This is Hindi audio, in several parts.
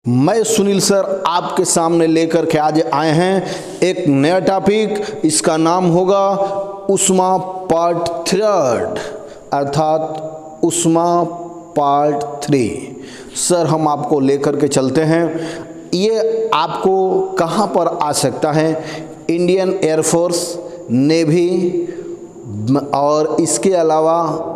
मैं सुनील सर आपके सामने लेकर के आज आए हैं एक नया टॉपिक। इसका नाम होगा ऊष्मा पार्ट 3 अर्थात ऊष्मा पार्ट 3। सर हम आपको लेकर के चलते हैं। ये आपको कहाँ पर आ सकता है? इंडियन एयरफोर्स, नेवी और इसके अलावा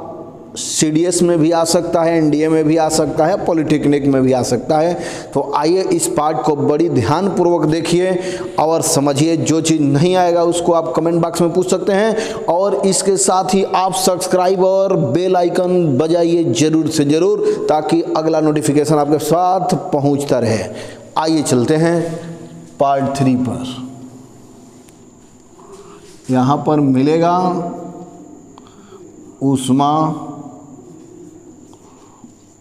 सीडीएस में भी आ सकता है, एनडीए में भी आ सकता है, पॉलिटेक्निक में भी आ सकता है। तो आइए इस पार्ट को बड़ी ध्यानपूर्वक देखिए और समझिए। जो चीज़ नहीं आएगा उसको आप कमेंट बॉक्स में पूछ सकते हैं और इसके साथ ही आप सब्सक्राइब और बेल आइकन बजाइए ज़रूर से ज़रूर, ताकि अगला नोटिफिकेशन आपके साथ पहुंचता रहे। आइए चलते हैं पार्ट 3 पर। यहाँ पर मिलेगा ऊष्मा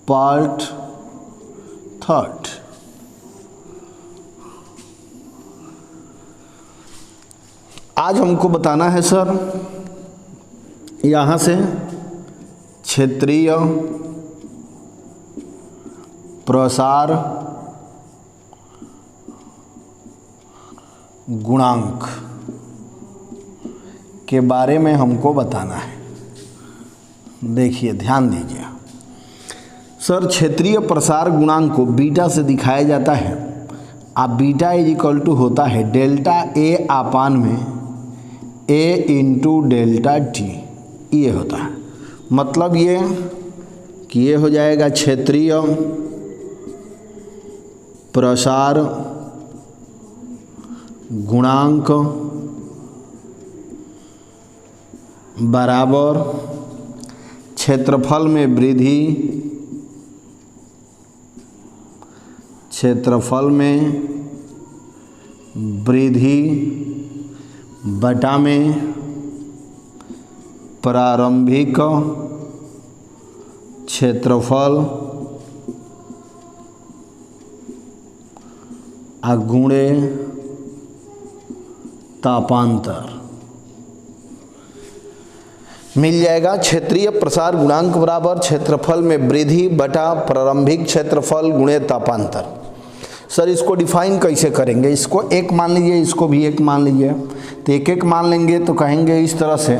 पार्ट 3। आज हमको बताना है सर, यहाँ से क्षेत्रीय प्रसार गुणांक के बारे में हमको बताना है। देखिए, ध्यान दीजिए सर। क्षेत्रीय प्रसार गुणांक को बीटा से दिखाया जाता है। अब बीटा इज इक्वल टू होता है डेल्टा ए अपान में ए इंटू डेल्टा टी। ये होता है, मतलब ये कि ये हो जाएगा क्षेत्रीय प्रसार गुणांक बराबर क्षेत्रफल में वृद्धि, क्षेत्रफल में वृद्धि बटा में प्रारंभिक क्षेत्रफल गुणे तापांतर मिल जाएगा। क्षेत्रीय प्रसार गुणांक बराबर क्षेत्रफल में वृद्धि बटा प्रारंभिक क्षेत्रफल गुणे तापांतर। सर इसको डिफाइन कैसे करेंगे? इसको एक मान लीजिए, इसको भी एक मान लीजिए। तो एक एक मान लेंगे तो कहेंगे इस तरह से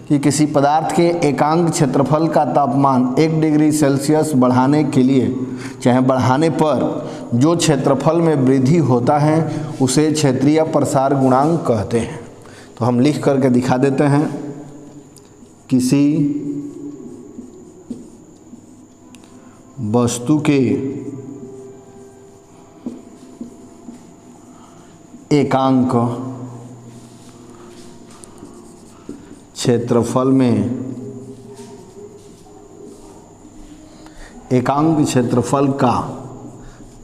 कि किसी पदार्थ के एकांक क्षेत्रफल का तापमान 1 डिग्री सेल्सियस बढ़ाने के लिए, चाहे बढ़ाने पर जो क्षेत्रफल में वृद्धि होता है उसे क्षेत्रीय प्रसार गुणांक कहते हैं। तो हम लिख करके दिखा देते हैं। किसी वस्तु के एकांक क्षेत्रफल में, एकांक क्षेत्रफल का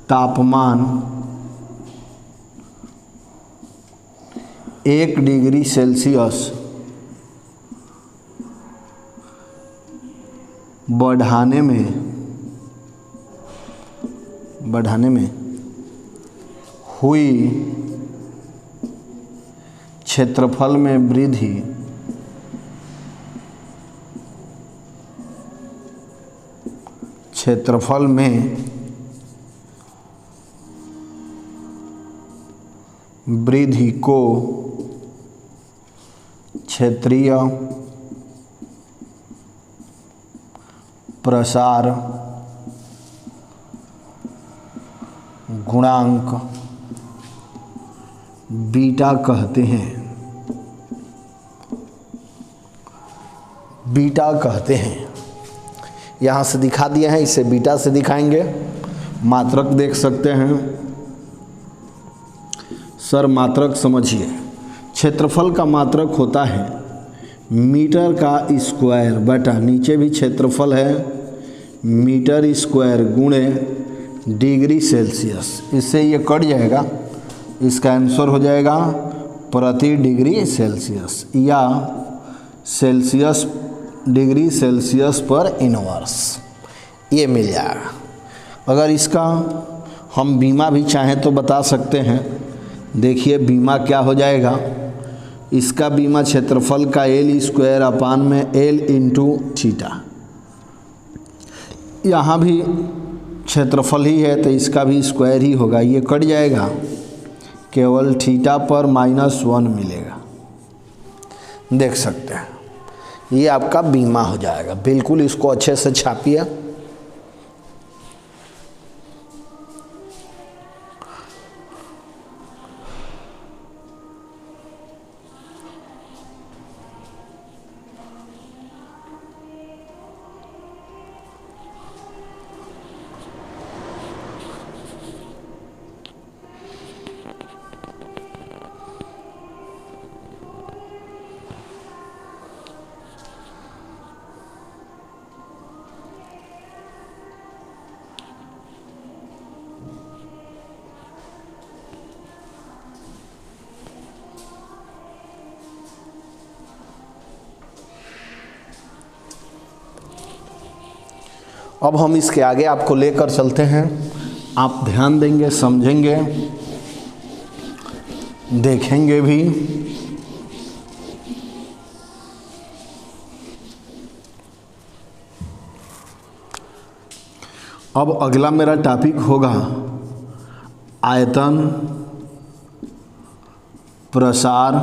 तापमान 1 डिग्री सेल्सियस बढ़ाने में हुई क्षेत्रफल में वृद्धि क्षेत्रफल में वृद्धि को क्षेत्रीय प्रसार गुणांक बीटा कहते हैं। बीटा कहते हैं। यहाँ से दिखा दिया है, इसे बीटा से दिखाएंगे। मात्रक देख सकते हैं सर। मात्रक समझिए, क्षेत्रफल का मात्रक होता है मीटर का स्क्वायर बटा, नीचे भी क्षेत्रफल है, मीटर स्क्वायर गुणे डिग्री सेल्सियस। इससे ये कट जाएगा, इसका आंसर हो जाएगा प्रति डिग्री सेल्सियस या सेल्सियस, डिग्री सेल्सियस पर इनवर्स। ये मिल जाएगा। अगर इसका हम बीमा भी चाहें तो बता सकते हैं। देखिए बीमा क्या हो जाएगा। इसका बीमा क्षेत्रफल का एल स्क्वायर अपान में एल इंटू थीटा। यहाँ भी क्षेत्रफल ही है तो इसका भी स्क्वायर ही होगा, ये कट जाएगा, केवल थीटा पर -1 मिलेगा। देख सकते हैं ये आपका बीमा हो जाएगा। बिल्कुल इसको अच्छे से छापिए। अब हम इसके आगे आपको लेकर चलते हैं, आप ध्यान देंगे, समझेंगे, देखेंगे भी। अब अगला मेरा टॉपिक होगा आयतन, प्रसार,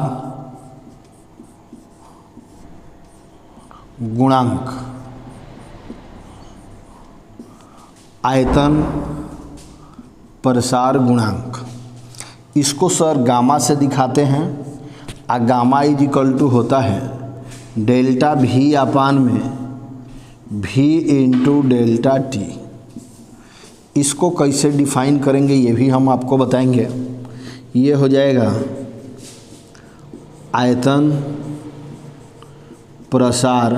गुणांक। आयतन, प्रसार, गुणांक, इसको सर गामा से दिखाते हैं। आ गामा इज इक्वल टू होता है डेल्टा भी अपान में भी इंटू डेल्टा टी। इसको कैसे डिफाइन करेंगे ये भी हम आपको बताएंगे। ये हो जाएगा आयतन, प्रसार,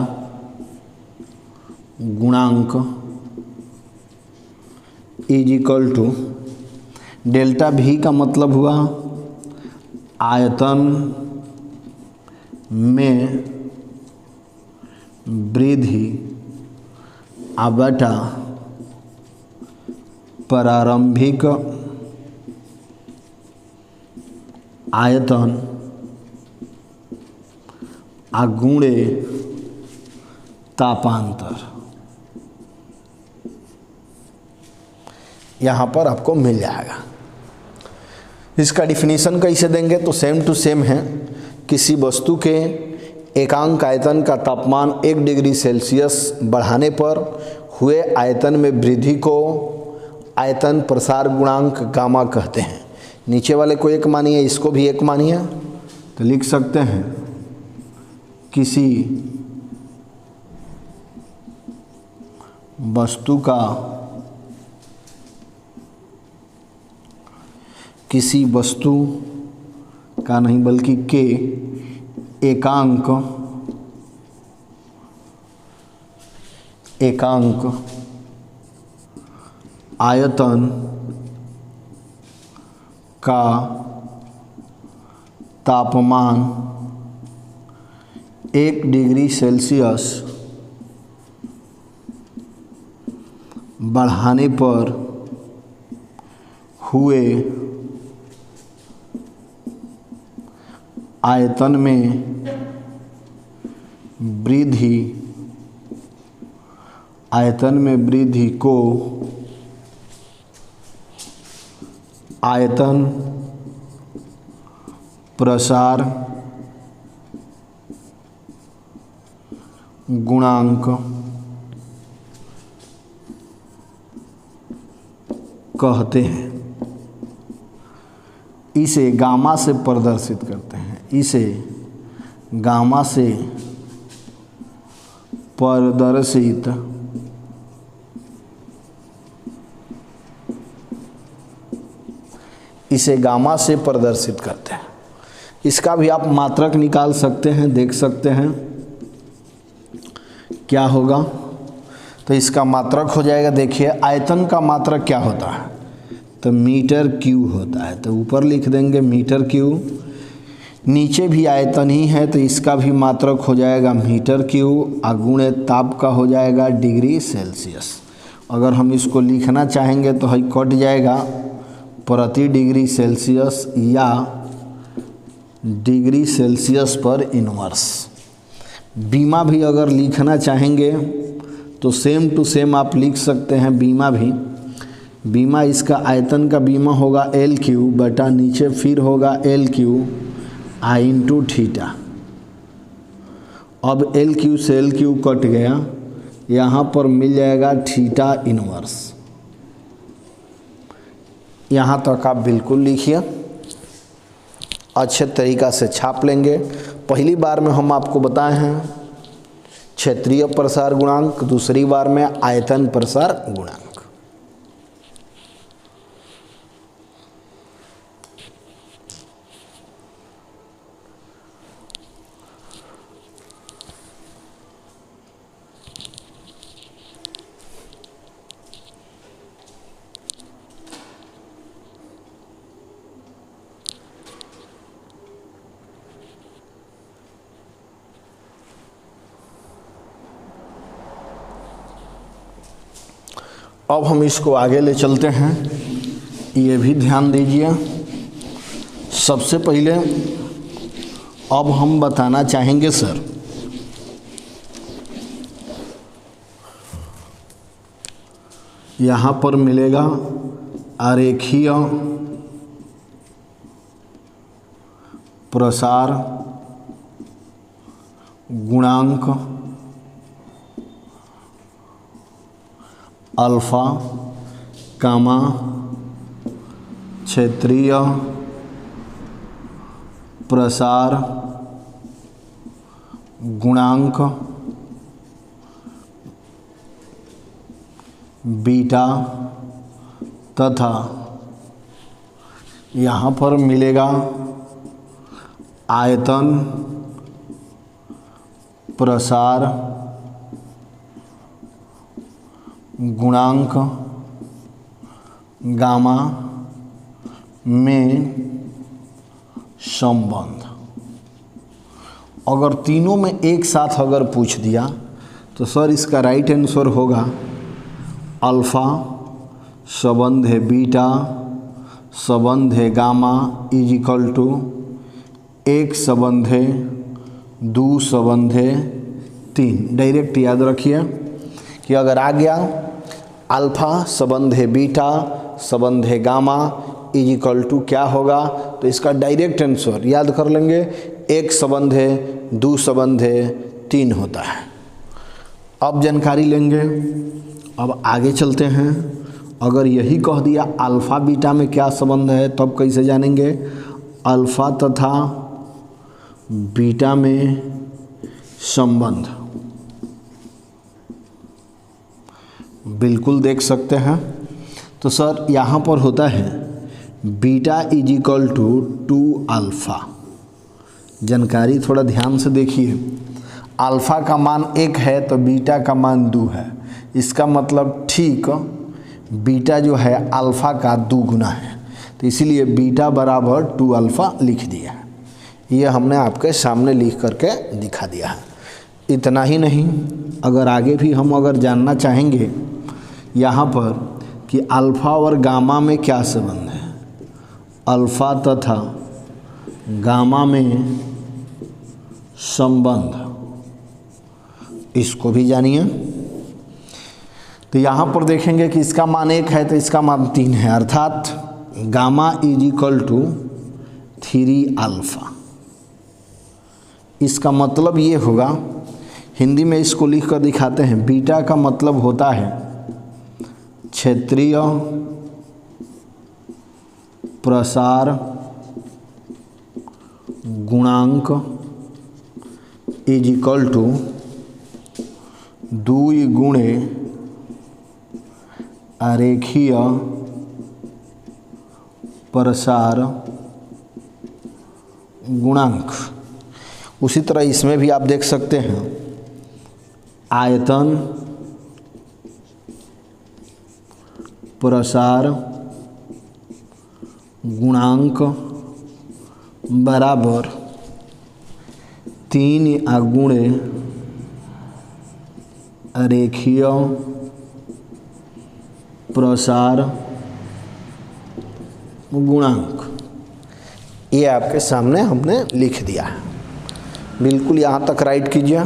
गुणांक इज इक्वल टू डेल्टा भी का मतलब हुआ आयतन में वृद्धि बटा प्रारंभिक आयतन गुणे तापांतर। यहाँ पर आपको मिल जाएगा। इसका डिफिनीशन कैसे देंगे तो सेम टू सेम है। किसी वस्तु के एकांक आयतन का तापमान 1 डिग्री सेल्सियस बढ़ाने पर हुए आयतन में वृद्धि को आयतन प्रसार गुणांक गामा कहते हैं। नीचे वाले को 1 मानिए, इसको भी 1 मानिए, तो लिख सकते हैं किसी वस्तु का नहीं बल्कि के एकांक आयतन का तापमान 1 डिग्री सेल्सियस बढ़ाने पर हुए आयतन में वृद्धि को आयतन प्रसार गुणांक कहते हैं। इसे गामा से प्रदर्शित करते हैं। इसे गामा से प्रदर्शित करते हैं। इसका भी आप मात्रक निकाल सकते हैं, देख सकते हैं क्या होगा। तो इसका मात्रक हो जाएगा, देखिए आयतन का मात्रक क्या होता है तो मीटर क्यू होता है, तो ऊपर लिख देंगे मीटर क्यू। नीचे भी आयतन ही है तो इसका भी मात्रक हो जाएगा मीटर क्यू, गुणे ताप का हो जाएगा डिग्री सेल्सियस। अगर हम इसको लिखना चाहेंगे तो है कट जाएगा प्रति डिग्री सेल्सियस या डिग्री सेल्सियस पर इनवर्स। बीमा भी अगर लिखना चाहेंगे तो सेम टू सेम आप लिख सकते हैं बीमा भी। बीमा इसका आयतन का बीमा होगा एल क्यू बटा नीचे फिर होगा L Q I into theta. अब एल क्यू से एल क्यू कट गया, यहाँ पर मिल जाएगा थीटा इनवर्स। यहाँ तक आप बिल्कुल लिखिए, अच्छे तरीक़ा से छाप लेंगे। पहली बार में हम आपको बताए हैं क्षेत्रीय प्रसार गुणांक, दूसरी बार में आयतन प्रसार गुणांक। अब हम इसको आगे ले चलते हैं, ये भी ध्यान दीजिए। सबसे पहले अब हम बताना चाहेंगे सर, यहाँ पर मिलेगा आरेखीय प्रसार गुणांक अल्फा कामा क्षेत्रीय प्रसार गुणांक बीटा तथा यहाँ पर मिलेगा आयतन प्रसार गुणांक गामा में संबंध। अगर तीनों में एक साथ अगर पूछ दिया तो सर इसका राइट आंसर होगा अल्फ़ा संबंध है बीटा संबंध है गामा इज इक्वल टू एक संबंध है दो संबंध है तीन। डायरेक्ट याद रखिए कि अगर आ गया अल्फ़ा संबंध है बीटा संबंध है गामा इज इक्वल टू क्या होगा, तो इसका डायरेक्ट आंसर याद कर लेंगे, एक संबंध है दो संबंध है तीन होता है। अब जानकारी लेंगे, अब आगे चलते हैं। अगर यही कह दिया अल्फ़ा बीटा में क्या संबंध है तब कैसे जानेंगे, अल्फ़ा तथा बीटा में संबंध बिल्कुल देख सकते हैं। तो सर यहाँ पर होता है beta is equal to 2 alpha. जानकारी थोड़ा ध्यान से देखिए, अल्फ़ा का मान 1 है तो बीटा का मान 2 है, इसका मतलब ठीक बीटा जो है अल्फ़ा का 2 गुना है, तो इसीलिए बीटा बराबर 2 अल्फ़ा लिख दिया है। ये हमने आपके सामने लिख करके दिखा दिया है। इतना ही नहीं, अगर आगे भी हम अगर जानना चाहेंगे यहाँ पर कि अल्फ़ा और गामा में क्या संबंध है, अल्फ़ा तथा गामा में संबंध, इसको भी जानिए। तो यहाँ पर देखेंगे कि इसका मान 1 है तो इसका मान 3 है, अर्थात gamma is equal to 3 alpha. इसका मतलब ये होगा, हिंदी में इसको लिख कर दिखाते हैं, बीटा का मतलब होता है क्षेत्रीय प्रसार गुणांक इज इक्वल टू 2 गुणे आरेखीय प्रसार गुणांक। उसी तरह इसमें भी आप देख सकते हैं आयतन प्रसार गुणांक बराबर 3 गुणे आरेखीय प्रसार गुणांक। ये आपके सामने हमने लिख दिया है, बिल्कुल यहाँ तक राइट कीजिए।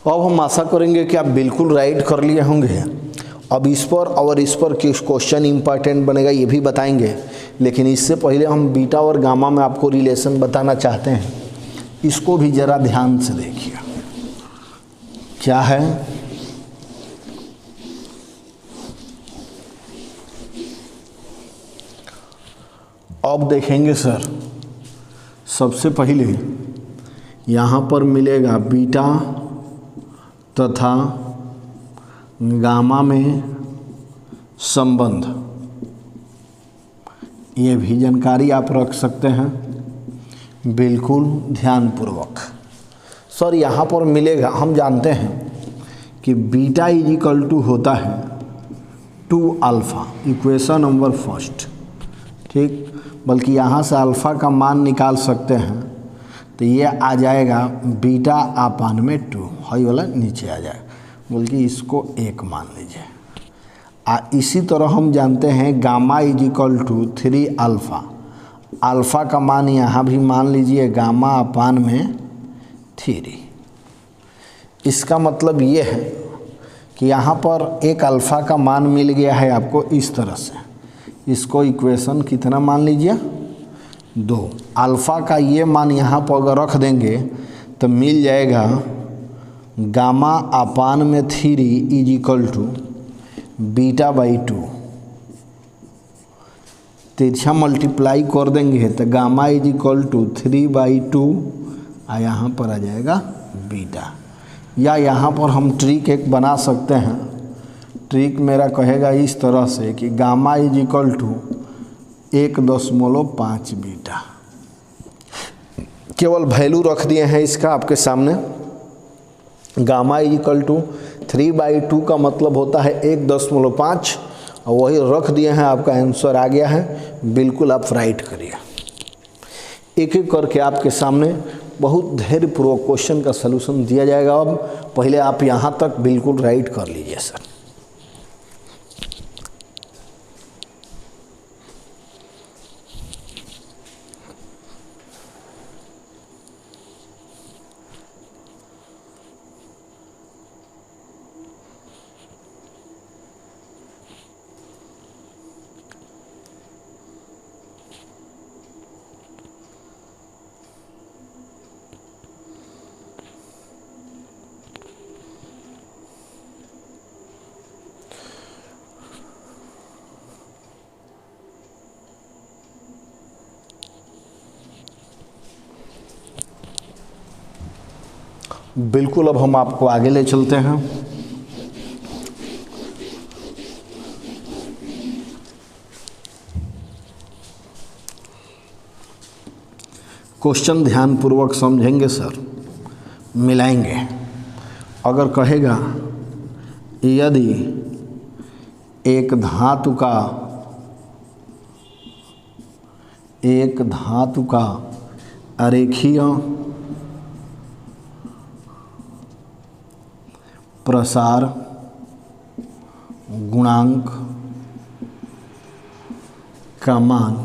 अब हम आशा करेंगे कि आप बिल्कुल राइट कर लिए होंगे। अब इस पर और इस पर किस क्वेश्चन इंपॉर्टेंट बनेगा ये भी बताएंगे, लेकिन इससे पहले हम बीटा और गामा में आपको रिलेशन बताना चाहते हैं। इसको भी ज़रा ध्यान से देखिए क्या है। अब देखेंगे सर, सबसे पहले यहाँ पर मिलेगा बीटा तथा गामा में संबंध, ये भी जानकारी आप रख सकते हैं बिल्कुल ध्यानपूर्वक। सर यहाँ पर मिलेगा, हम जानते हैं कि बीटा इज इक्वल टू होता है 2 अल्फ़ा, इक्वेशन नंबर फर्स्ट, ठीक। बल्कि यहाँ से अल्फ़ा का मान निकाल सकते हैं, तो ये आ जाएगा बीटा अपान में 2, हाई वाला नीचे आ जाएगा, बल्कि इसको 1 मान लीजिए। इसी तरह हम जानते हैं gamma is equal to 3 alpha, alpha का मान यहाँ भी मान लीजिए गामा अपान में 3। इसका मतलब ये है कि यहाँ पर एक अल्फ़ा का मान मिल गया है आपको इस तरह से, इसको इक्वेशन कितना मान लीजिए 2। अल्फ़ा का ये मान यहाँ पर अगर रख देंगे तो मिल जाएगा गामा अपान में 3 is equal to beta by 2। तिरछा मल्टीप्लाई कर देंगे तो गामा इज इक्वल टू 3/2 और यहाँ पर आ जाएगा बीटा। या यहाँ पर हम ट्रिक एक बना सकते हैं, ट्रिक मेरा कहेगा इस तरह से कि gamma is equal to 1.5 beta. केवल वैल्यू रख दिए हैं इसका आपके सामने। गामा इज इक्वल टू 3/2 का मतलब होता है 1.5 और वही रख दिए हैं, आपका आंसर आ गया है। बिल्कुल आप राइट करिए। एक एक करके आपके सामने बहुत धैर्यपूर्वक क्वेश्चन का सलूशन दिया जाएगा। अब पहले आप यहाँ तक बिल्कुल राइट कर लीजिए सर। बिल्कुल अब हम आपको आगे ले चलते हैं। क्वेश्चन ध्यानपूर्वक समझेंगे सर, मिलाएंगे। अगर कहेगा यदि एक धातु का अरेखीय प्रसार गुणांक का मान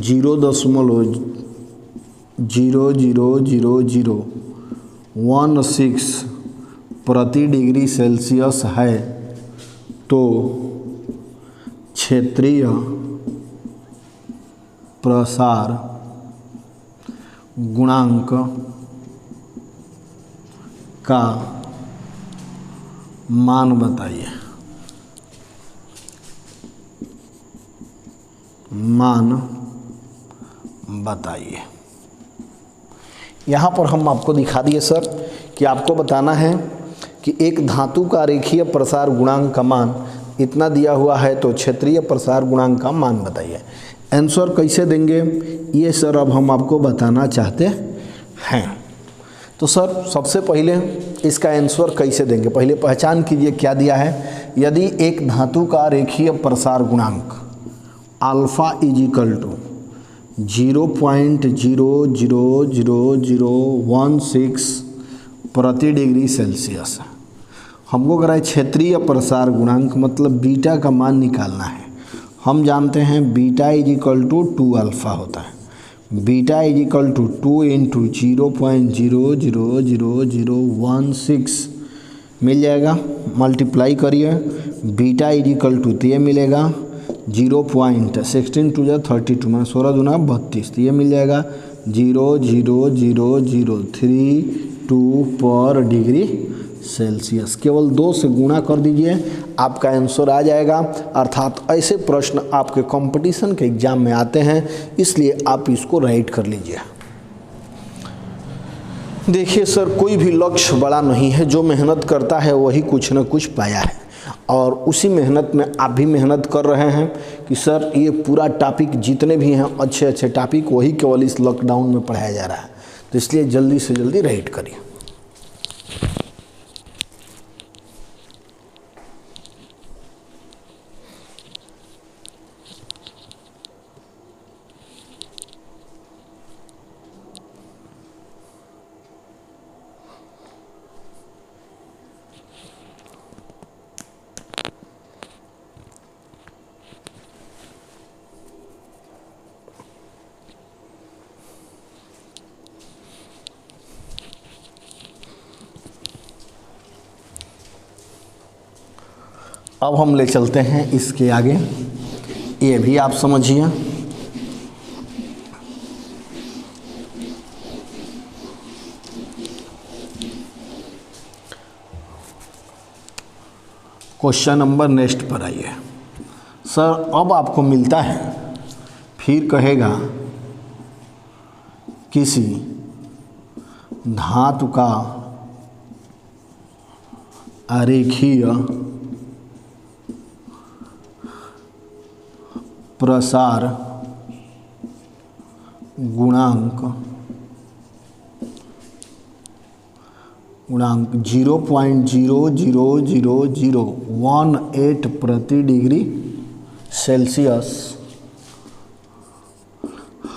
0.00016 प्रति डिग्री सेल्सियस है तो क्षेत्रीय प्रसार गुणांक का मान बताइए। यहाँ पर हम आपको दिखा दिए सर कि आपको बताना है कि एक धातु का रेखीय प्रसार गुणांक का मान इतना दिया हुआ है तो क्षेत्रीय प्रसार गुणांक का मान बताइए। आंसर कैसे देंगे ये सर अब हम आपको बताना चाहते हैं। तो सर सबसे पहले इसका आंसर कैसे देंगे, पहले पहचान कीजिए क्या दिया है। यदि एक धातु का रेखीय प्रसार गुणांक अल्फ़ा इज इक्वल टू 0.00016 प्रति डिग्री सेल्सियस, हमको कराए क्षेत्रीय प्रसार गुणांक मतलब बीटा का मान निकालना है। हम जानते हैं beta is equal to 2 alpha होता है। Beta is equal to 2 into 0.0000016 मिल जाएगा। मल्टीप्लाई करिए, बीटा इज इक्वल टू तो ये मिलेगा 0.16 टू जा 32 में 16 दूना 32, तो ये मिल जाएगा 0.00032 पर डिग्री सेल्सियस। केवल 2 से गुणा कर दीजिए, आपका आंसर आ जाएगा। अर्थात ऐसे प्रश्न आपके कंपटीशन के एग्जाम में आते हैं, इसलिए आप इसको राइट कर लीजिए। देखिए सर, कोई भी लक्ष्य बड़ा नहीं है, जो मेहनत करता है वही कुछ न कुछ पाया है, और उसी मेहनत में आप भी मेहनत कर रहे हैं कि सर ये पूरा टॉपिक जितने भी हैं अच्छे अच्छे टॉपिक वही केवल इस लॉकडाउन में पढ़ाया जा रहा है, तो इसलिए जल्दी से जल्दी राइट करिए। अब हम ले चलते हैं इसके आगे, ये भी आप समझिए। क्वेश्चन नंबर नेक्स्ट पर आइए। सर अब आपको मिलता है, फिर कहेगा किसी धातु का आरेखीय प्रसार गुणांक 0.00018 प्रति डिग्री सेल्सियस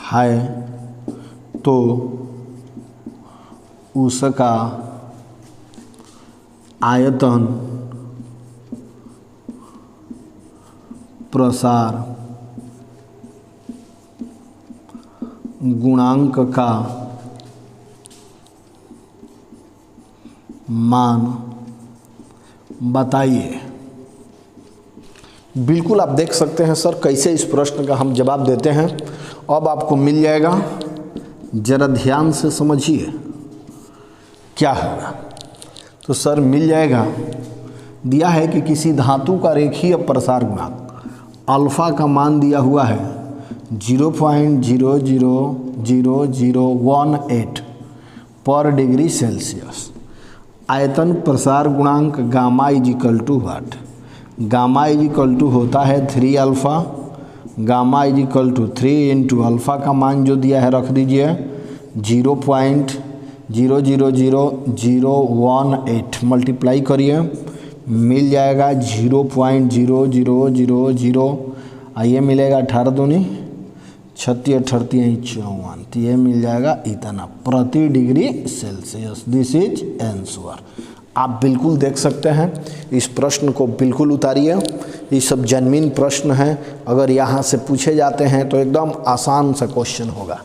है, तो उसका आयतन प्रसार गुणांक का मान बताइए। बिल्कुल आप देख सकते हैं सर कैसे इस प्रश्न का हम जवाब देते हैं। अब आपको मिल जाएगा, जरा ध्यान से समझिए क्या होगा। तो सर मिल जाएगा, दिया है कि किसी धातु का रेखीय प्रसार गुणांक अल्फा का मान दिया हुआ है 0.00018 पर डिग्री सेल्सियस। आयतन प्रसार गुणांक gamma is equal to what? Gamma is equal to होता है 3 alpha. Gamma is equal to 3 into alpha का मान जो दिया है रख दीजिए 0.00018, मल्टीप्लाई करिए, मिल जाएगा 0.0000, ये मिलेगा 18 दूनी 36, 38 54, तो ये मिल जाएगा इतना प्रति degree Celsius. This is answer. आप बिल्कुल देख सकते हैं, इस प्रश्न को बिल्कुल उतारिए। ये सब जेन्युइन प्रश्न हैं, अगर यहाँ से पूछे जाते हैं तो एकदम आसान सा क्वेश्चन होगा।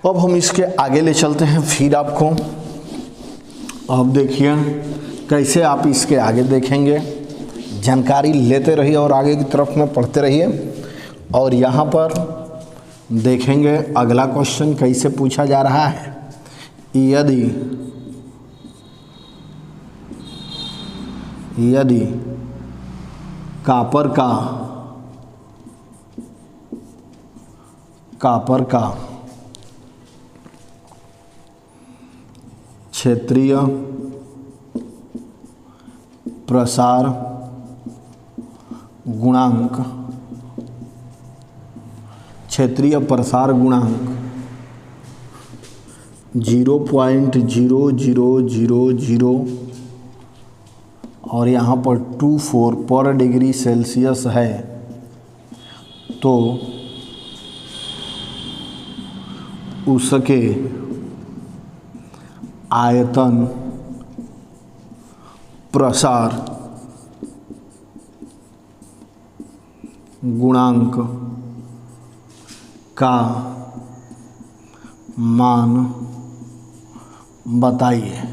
अब हम इसके आगे ले चलते हैं, फिर आपको अब देखिए कैसे आप इसके आगे देखेंगे। जानकारी लेते रहिए और आगे की तरफ में पढ़ते रहिए। और यहाँ पर देखेंगे अगला क्वेश्चन कैसे पूछा जा रहा है। यदि कॉपर का क्षेत्रीय प्रसार गुणांक, क्षेत्रीय प्रसार गुणांक 0.0000 और यहाँ पर 24 पर डिग्री सेल्सियस है, तो उसके आयतन प्रसार गुणांक का मान बताइए।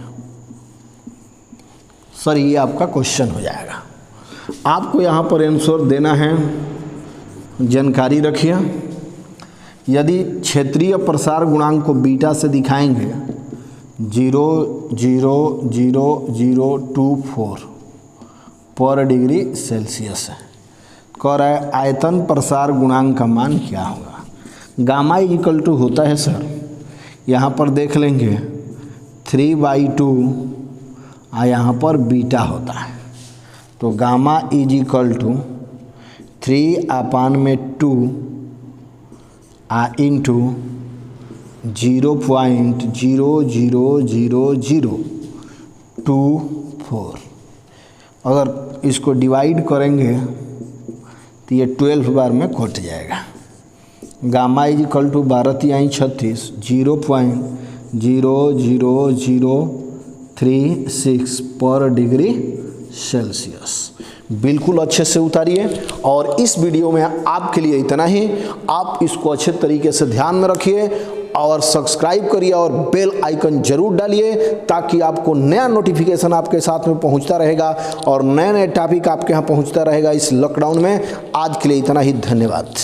सर ये आपका क्वेश्चन हो जाएगा। आपको यहाँ पर आंसर देना है, जानकारी रखिए। यदि क्षेत्रीय प्रसार गुणांक को बीटा से दिखाएंगे 0.00024 पर डिग्री सेल्सियस है। कह रहा है आयतन प्रसार गुणांक का मान क्या होगा। गामा इक्वल टू होता है सर, यहाँ पर देख लेंगे 3/2 और यहाँ पर बीटा होता है, तो gamma is equal to 3/2 into 0.00024। अगर इसको डिवाइड करेंगे तो ये 12 बार में कट जाएगा। गामा इज इक्वल टू 12×36 0.00036 पर डिग्री सेल्सियस। बिल्कुल अच्छे से उतारिए। और इस वीडियो में आपके लिए इतना ही। आप इसको अच्छे तरीके से ध्यान में रखिए और सब्सक्राइब करिए और बेल आइकन जरूर डालिए, ताकि आपको नया नोटिफिकेशन आपके साथ में पहुंचता रहेगा और नए नए टॉपिक आपके यहाँ पहुंचता रहेगा इस लॉकडाउन में। आज के लिए इतना ही, धन्यवाद।